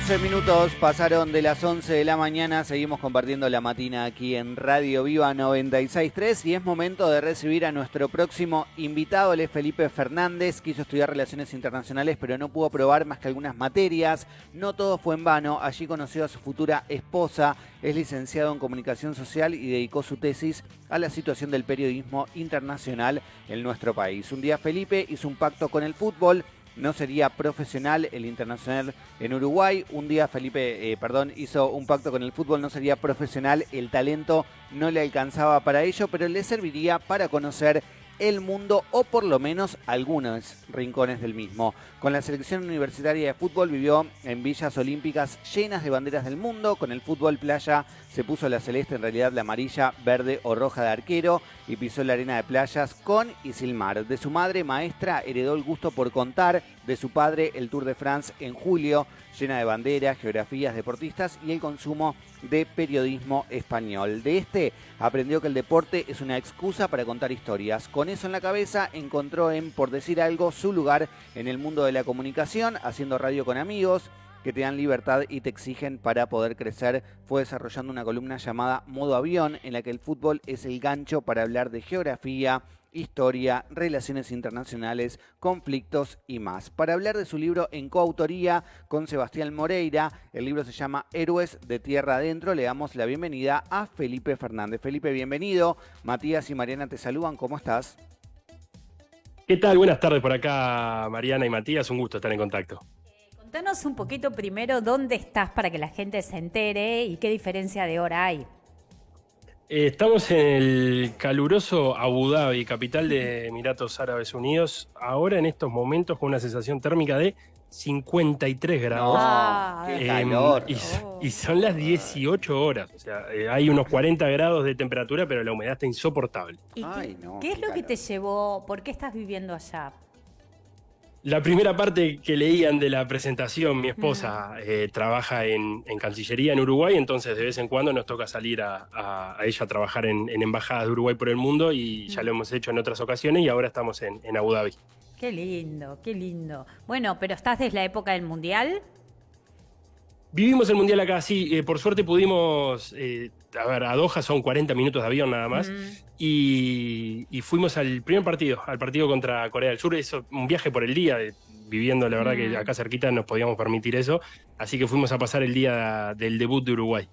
11 minutos pasaron de las 11 de la mañana, seguimos compartiendo la matina aquí en Radio Viva 96.3 y es momento de recibir a nuestro próximo invitado. Él es Felipe Fernández, quiso estudiar Relaciones Internacionales pero no pudo aprobar más que algunas materias. No todo fue en vano, allí conoció a su futura esposa, es licenciado en Comunicación Social y dedicó su tesis a la situación del periodismo internacional en nuestro país. Un día Felipe hizo un pacto con el fútbol. No sería profesional el internacional en Uruguay. Un día Felipe hizo un pacto con el fútbol, no sería profesional, el talento no le alcanzaba para ello, pero le serviría para conocer el mundo o por lo menos algunos rincones del mismo. Con la selección universitaria de fútbol vivió en villas olímpicas llenas de banderas del mundo. Con el fútbol playa se puso la celeste, en realidad la amarilla, verde o roja de arquero, y pisó la arena de playas con y sin mar. De su madre, maestra, heredó el gusto por contar. De su padre, el Tour de France en julio, llena de banderas, geografías, deportistas y el consumo de periodismo español. De este aprendió que el deporte es una excusa para contar historias. Con eso en la cabeza encontró en, por decir algo, su lugar en el mundo de la comunicación, haciendo radio con amigos que te dan libertad y te exigen para poder crecer. Fue desarrollando una columna llamada Modo Avión, en la que el fútbol es el gancho para hablar de geografía, historia, relaciones internacionales, conflictos y más. Para hablar de su libro en coautoría con Sebastián Moreira, el libro se llama Héroes de Tierra Adentro, le damos la bienvenida a Felipe Fernández. Felipe, bienvenido. Matías y Mariana te saludan, ¿cómo estás? ¿Qué tal? Buenas tardes por acá, Mariana y Matías, un gusto estar en contacto. Contanos un poquito primero dónde estás para que la gente se entere y qué diferencia de hora hay. Estamos en el caluroso Abu Dhabi, capital de Emiratos Árabes Unidos, ahora en estos momentos con una sensación térmica de 53 grados. ¡Qué calor! Y son las 18 horas, o sea, hay unos 40 grados de temperatura, pero la humedad está insoportable. ¿Y qué es lo que te llevó? ¿Por qué estás viviendo allá? La primera parte que leían de la presentación, mi esposa trabaja en Cancillería en Uruguay, entonces de vez en cuando nos toca salir a ella a trabajar en embajadas de Uruguay por el mundo y ya lo hemos hecho en otras ocasiones y ahora estamos en Abu Dhabi. Qué lindo, qué lindo. Bueno, pero ¿estás desde la época del Mundial? Vivimos el Mundial acá, sí, por suerte pudimos, a Doha son 40 minutos de avión nada más, y fuimos al primer partido, al partido contra Corea del Sur, eso, un viaje por el día, viviendo la verdad que acá cerquita nos podíamos permitir eso, así que fuimos a pasar el día del debut de Uruguay.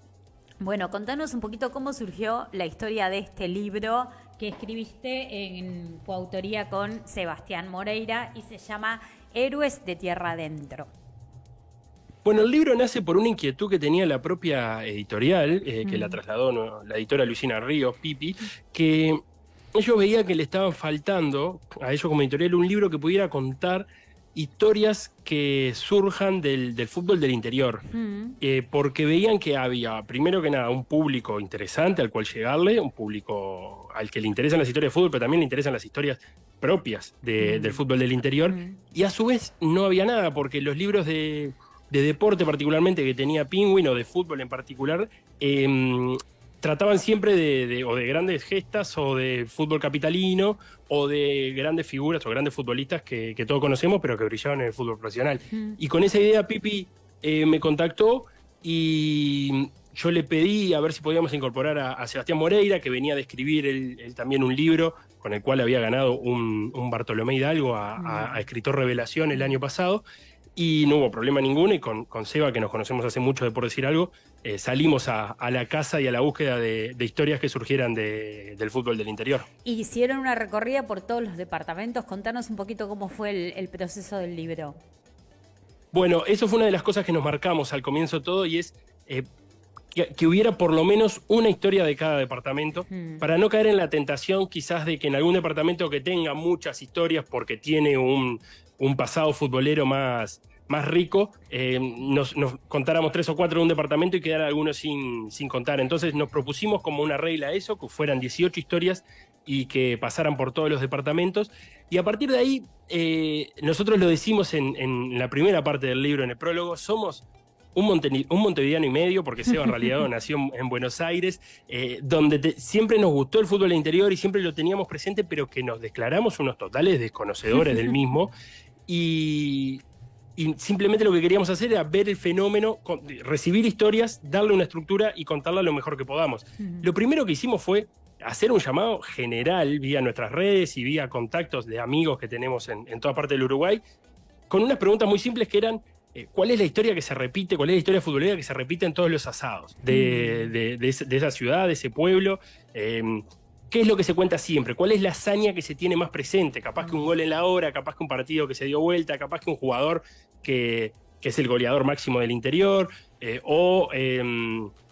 Bueno, contanos un poquito cómo surgió la historia de este libro que escribiste en coautoría con Sebastián Moreira y se llama Héroes de Tierra Adentro. Bueno, el libro nace por una inquietud que tenía la propia editorial, que la trasladó la editora Luisina Ríos, Pipi, que ellos veían que le estaban faltando a ellos como editorial un libro que pudiera contar historias que surjan del fútbol del interior, porque veían que había, primero que nada, un público interesante al cual llegarle, un público al que le interesan las historias de fútbol, pero también le interesan las historias propias del fútbol del interior, y a su vez no había nada, porque los libros de deporte particularmente que tenía Penguin o de fútbol en particular, trataban siempre de grandes gestas o de fútbol capitalino o de grandes figuras o grandes futbolistas que todos conocemos pero que brillaban en el fútbol profesional. Y con esa idea Pipi me contactó y yo le pedí a ver si podíamos incorporar a Sebastián Moreira, que venía de escribir él también un libro con el cual había ganado un Bartolomé Hidalgo a escritor revelación el año pasado. Y no hubo problema ninguno, y con Seba, que nos conocemos hace mucho de por decir algo, salimos a la casa y a la búsqueda de historias que surgieran del fútbol del interior. Hicieron una recorrida por todos los departamentos. Contanos un poquito cómo fue el proceso del libro. Bueno, eso fue una de las cosas que nos marcamos al comienzo todo, y es que hubiera por lo menos una historia de cada departamento, para no caer en la tentación quizás de que en algún departamento que tenga muchas historias porque tiene un pasado futbolero más rico, nos contáramos 3 o 4 de un departamento y quedara algunos sin contar. Entonces nos propusimos como una regla eso, que fueran 18 historias y que pasaran por todos los departamentos. Y a partir de ahí, nosotros lo decimos en la primera parte del libro, en el prólogo, somos un montevideano y medio, porque Seba en realidad nació en Buenos Aires, donde siempre nos gustó el fútbol interior y siempre lo teníamos presente, pero que nos declaramos unos totales desconocedores del mismo. Y y simplemente lo que queríamos hacer era ver el fenómeno, recibir historias, darle una estructura y contarla lo mejor que podamos. Lo primero que hicimos fue hacer un llamado general vía nuestras redes y vía contactos de amigos que tenemos en toda parte del Uruguay, con unas preguntas muy simples que eran: ¿cuál es la historia que se repite? ¿Cuál es la historia futbolera que se repite en todos los asados de esa ciudad, de ese pueblo? ¿Qué es lo que se cuenta siempre? ¿Cuál es la hazaña que se tiene más presente? Capaz que un gol en la hora, capaz que un partido que se dio vuelta, capaz que un jugador que es el goleador máximo del interior,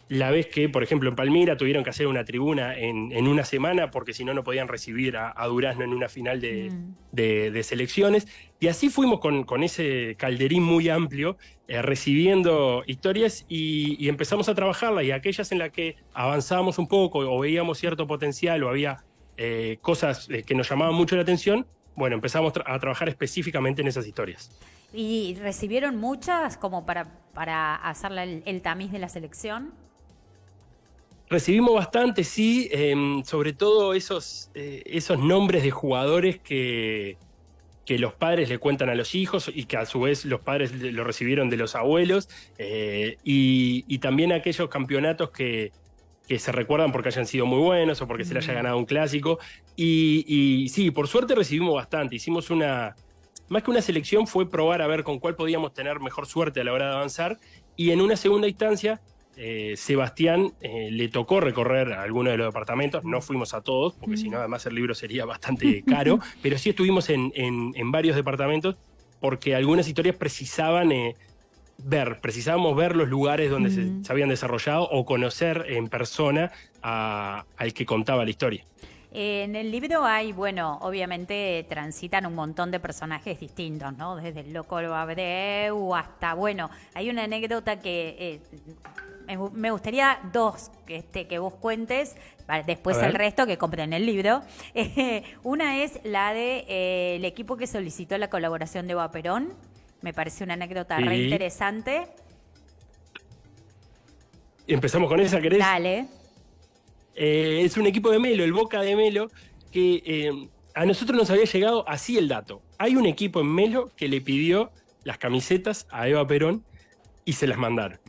la vez que, por ejemplo, en Palmira tuvieron que hacer una tribuna en una semana porque si no, no podían recibir a Durazno en una final de selecciones. Y así fuimos con ese calderín muy amplio, recibiendo historias y empezamos a trabajarlas. Y aquellas en las que avanzábamos un poco o veíamos cierto potencial o había cosas que nos llamaban mucho la atención, bueno, empezamos a trabajar específicamente en esas historias. ¿Y recibieron muchas como para hacer el tamiz de la selección? Recibimos bastante, sí, sobre todo esos nombres de jugadores que los padres le cuentan a los hijos y que a su vez los padres lo recibieron de los abuelos, y también aquellos campeonatos que se recuerdan porque hayan sido muy buenos o porque se le haya ganado un clásico. Y sí, por suerte recibimos bastante. Hicimos más que una selección, fue probar a ver con cuál podíamos tener mejor suerte a la hora de avanzar, y en una segunda instancia Sebastián le tocó recorrer algunos de los departamentos. No fuimos a todos, porque si no, además el libro sería bastante caro, pero sí estuvimos en varios departamentos porque algunas historias precisábamos ver los lugares donde se habían desarrollado o conocer en persona al que contaba la historia. En el libro hay, bueno, obviamente transitan un montón de personajes distintos, ¿no? Desde el loco Abreu hasta, bueno, hay una anécdota que me gustaría que vos cuentes, después el resto que compren el libro. Una es la de el equipo que solicitó la colaboración de Eva Perón. Me parece una anécdota re interesante. Empezamos con esa, ¿querés? Dale. Es un equipo de Melo, el Boca de Melo, que a nosotros nos había llegado así el dato. Hay un equipo en Melo que le pidió las camisetas a Eva Perón y se las mandaron.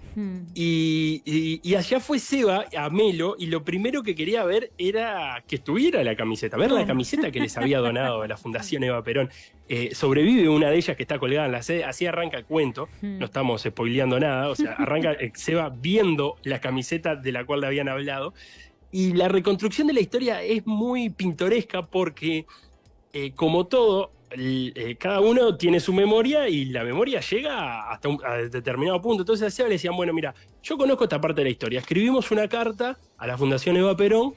Y allá fue Seba a Melo, y lo primero que quería ver era que estuviera la camiseta, ver la camiseta que les había donado la Fundación Eva Perón. Sobrevive una de ellas que está colgada en la sede, así arranca el cuento, no estamos spoileando nada, o sea, arranca Seba viendo la camiseta de la cual le habían hablado, y la reconstrucción de la historia es muy pintoresca porque, como todo, cada uno tiene su memoria y la memoria llega hasta a determinado punto. Entonces a Seba le decían: bueno, mira, yo conozco esta parte de la historia. Escribimos una carta a la Fundación Eva Perón,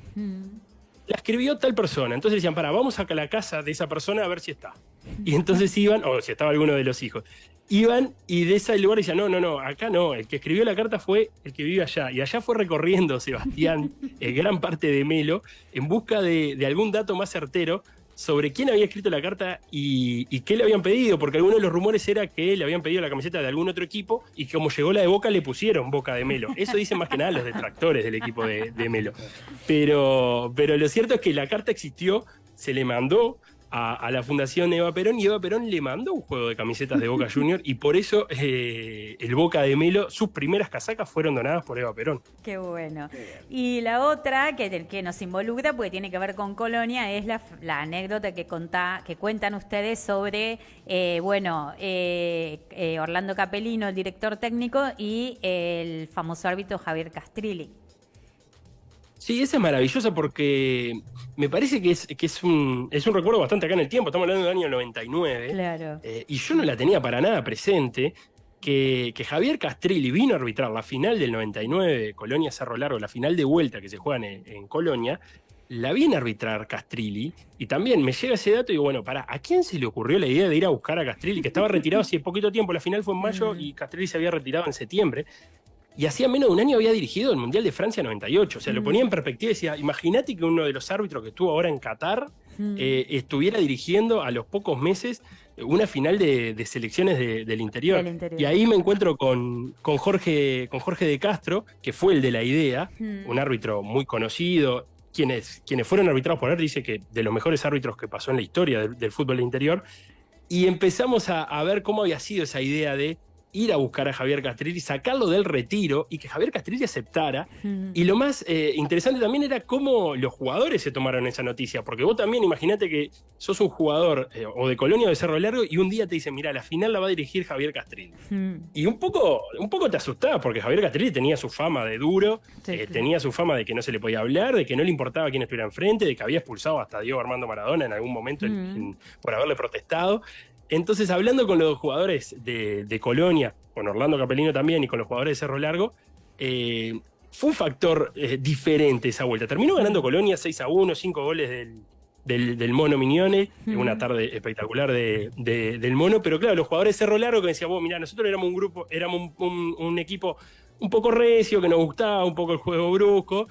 la escribió tal persona. Entonces decían: vamos a la casa de esa persona a ver si está. Y entonces iban, o si estaba alguno de los hijos, iban y de ese lugar decían: no, acá no, el que escribió la carta fue el que vive allá. Y allá fue recorriendo Sebastián gran parte de Melo en busca de algún dato más certero sobre quién había escrito la carta y qué le habían pedido, porque algunos de los rumores era que le habían pedido la camiseta de algún otro equipo y como llegó la de Boca le pusieron Boca de Melo. Eso dicen más que nada los detractores del equipo de Melo. Pero lo cierto es que la carta existió, se le mandó a la Fundación Eva Perón y Eva Perón le mandó un juego de camisetas de Boca Junior, y por eso el Boca de Melo, sus primeras casacas fueron donadas por Eva Perón. Qué bueno. Y la otra que nos involucra, porque tiene que ver con Colonia, es la anécdota que cuentan ustedes sobre Orlando Capellino, el director técnico, y el famoso árbitro Javier Castrilli. Sí, esa es maravillosa porque me parece que es un recuerdo bastante acá en el tiempo. Estamos hablando del año 99. Claro. Y yo no la tenía para nada presente, que Javier Castrilli vino a arbitrar la final del 99, Colonia Cerro Largo, la final de vuelta que se juegan en Colonia. La viene a arbitrar Castrilli, y también me llega ese dato y digo, bueno, ¿a quién se le ocurrió la idea de ir a buscar a Castrilli, que estaba retirado hace poquito tiempo? La final fue en mayo y Castrilli se había retirado en septiembre. Y hacía menos de un año había dirigido el Mundial de Francia 98. O sea, lo ponía en perspectiva y decía: imagínate que uno de los árbitros que estuvo ahora en Qatar estuviera dirigiendo a los pocos meses una final de selecciones del interior. Y ahí me encuentro con Jorge de Castro, que fue el de la idea, un árbitro muy conocido. Quienes fueron arbitrados por él, dice que de los mejores árbitros que pasó en la historia del fútbol del interior. y empezamos a ver cómo había sido esa idea de ir a buscar a Javier Castrilli, sacarlo del retiro y que Javier Castrilli aceptara. Y lo más interesante también era cómo los jugadores se tomaron esa noticia, porque vos también imaginate que sos un jugador o de Colonia o de Cerro Largo y un día te dicen, mira, la final la va a dirigir Javier Castrilli. Y un poco te asustás, porque Javier Castrilli tenía su fama de duro, tenía su fama de que no se le podía hablar, de que no le importaba quién estuviera enfrente, de que había expulsado hasta a Diego Armando Maradona en algún momento por haberle protestado. Entonces, hablando con los jugadores de Colonia, con Orlando Capelino también y con los jugadores de Cerro Largo, fue un factor diferente esa vuelta. Terminó ganando Colonia 6-1, 5 goles del Mono Mignone, una tarde espectacular del Mono, pero claro, los jugadores de Cerro Largo que decían, mirá, nosotros éramos un grupo, éramos un equipo un poco recio, que nos gustaba un poco el juego brusco,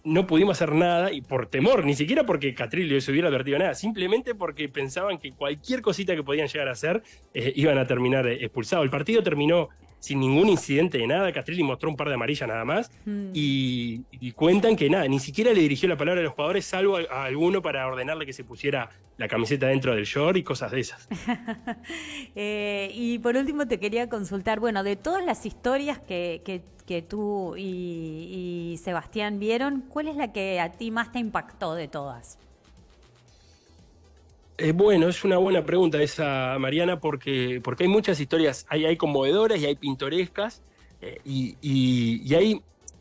no pudimos hacer nada, y por temor, ni siquiera porque Castrilli les hubiera advertido nada, simplemente porque pensaban que cualquier cosita que podían llegar a hacer iban a terminar expulsados. El partido terminó sin ningún incidente de nada, Castrilli mostró un par de amarillas nada más, y cuentan que nada, ni siquiera le dirigió la palabra a los jugadores, salvo a alguno para ordenarle que se pusiera la camiseta dentro del short y cosas de esas. Y por último te quería consultar, bueno, de todas las historias que tú y Sebastián vieron, ¿cuál es la que a ti más te impactó de todas? Bueno, es una buena pregunta esa, Mariana, porque hay muchas historias, hay conmovedoras y hay pintorescas, y hay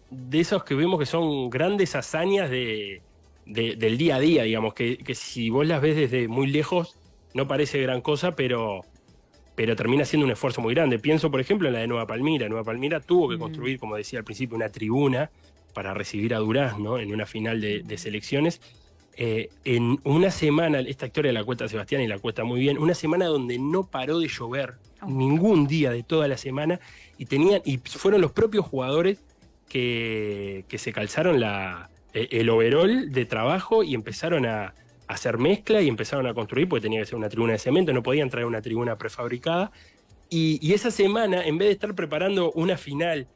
de esos que vemos que son grandes hazañas del día a día, digamos, que si vos las ves desde muy lejos no parece gran cosa, pero termina siendo un esfuerzo muy grande. Pienso, por ejemplo, en la de Nueva Palmira. Nueva Palmira tuvo que construir, como decía al principio, una tribuna para recibir a Durazno en una final de selecciones. En una semana, esta historia la cuenta Sebastián y la cuenta muy bien, una semana donde no paró de llover ningún día de toda la semana, y fueron los propios jugadores que se calzaron el overol de trabajo y empezaron a hacer mezcla y empezaron a construir, porque tenía que ser una tribuna de cemento, no podían traer una tribuna prefabricada. Y esa semana, en vez de estar preparando una final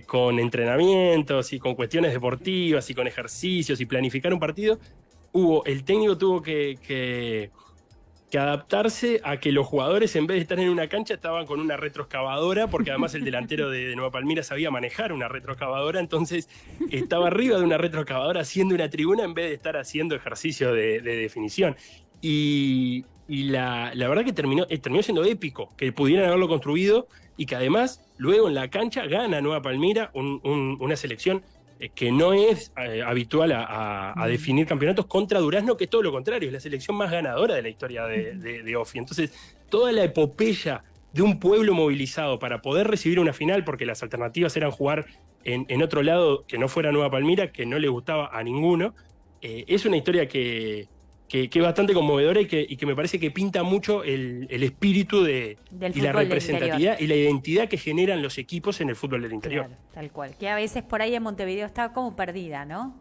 con entrenamientos y con cuestiones deportivas y con ejercicios y planificar un partido, el técnico tuvo que adaptarse a que los jugadores, en vez de estar en una cancha, estaban con una retroexcavadora, porque además el delantero de Nueva Palmira sabía manejar una retroexcavadora, entonces estaba arriba de una retroexcavadora haciendo una tribuna en vez de estar haciendo ejercicio de definición. Y la verdad que terminó siendo épico, que pudieran haberlo construido, y que además luego en la cancha gana Nueva Palmira una selección que no es habitual a definir campeonatos contra Durazno, que es todo lo contrario, es la selección más ganadora de la historia de OFI. Entonces, toda la epopeya de un pueblo movilizado para poder recibir una final, porque las alternativas eran jugar en otro lado que no fuera Nueva Palmira, que no le gustaba a ninguno, es una historia que es bastante conmovedora y que me parece que pinta mucho el espíritu y la representatividad y la identidad que generan los equipos en el fútbol del interior. Claro, tal cual. Que a veces por ahí en Montevideo está como perdida, ¿no?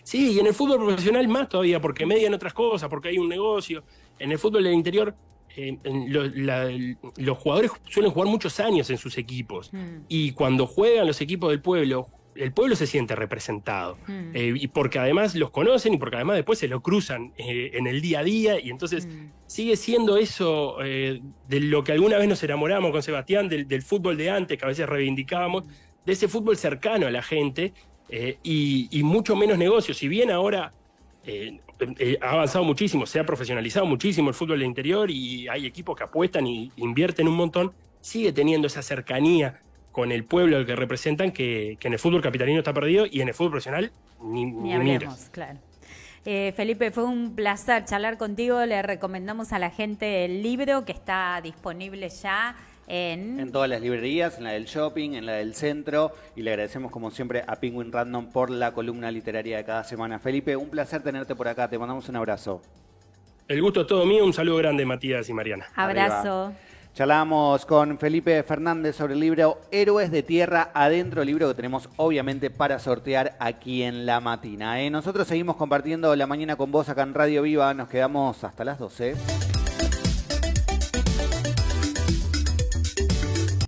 Sí, y en el fútbol profesional más todavía, porque median otras cosas, porque hay un negocio. En el fútbol del interior, los jugadores suelen jugar muchos años en sus equipos. Y cuando juegan los equipos del pueblo, el pueblo se siente representado, y porque además los conocen y porque además después se lo cruzan en el día a día, y entonces sigue siendo eso de lo que alguna vez nos enamoramos con Sebastián, del fútbol de antes, que a veces reivindicábamos, de ese fútbol cercano a la gente, y mucho menos negocio. Si bien ahora ha avanzado muchísimo, se ha profesionalizado muchísimo el fútbol del interior y hay equipos que apuestan y invierten un montón, sigue teniendo esa cercanía con el pueblo al que representan, que en el fútbol capitalino está perdido, y en el fútbol profesional ni hablemos, claro. Felipe, fue un placer charlar contigo. Le recomendamos a la gente el libro que está disponible ya en todas las librerías, en la del shopping, en la del centro, y le agradecemos como siempre a Penguin Random por la columna literaria de cada semana. Felipe, un placer tenerte por acá, te mandamos un abrazo. El gusto es todo mío, un saludo grande, Matías y Mariana. Abrazo. Arriba. Charlamos con Felipe Fernández sobre el libro Héroes de Tierra Adentro, libro que tenemos obviamente para sortear aquí en La Matina. Nosotros seguimos compartiendo la mañana con vos acá en Radio Viva, nos quedamos hasta las 12.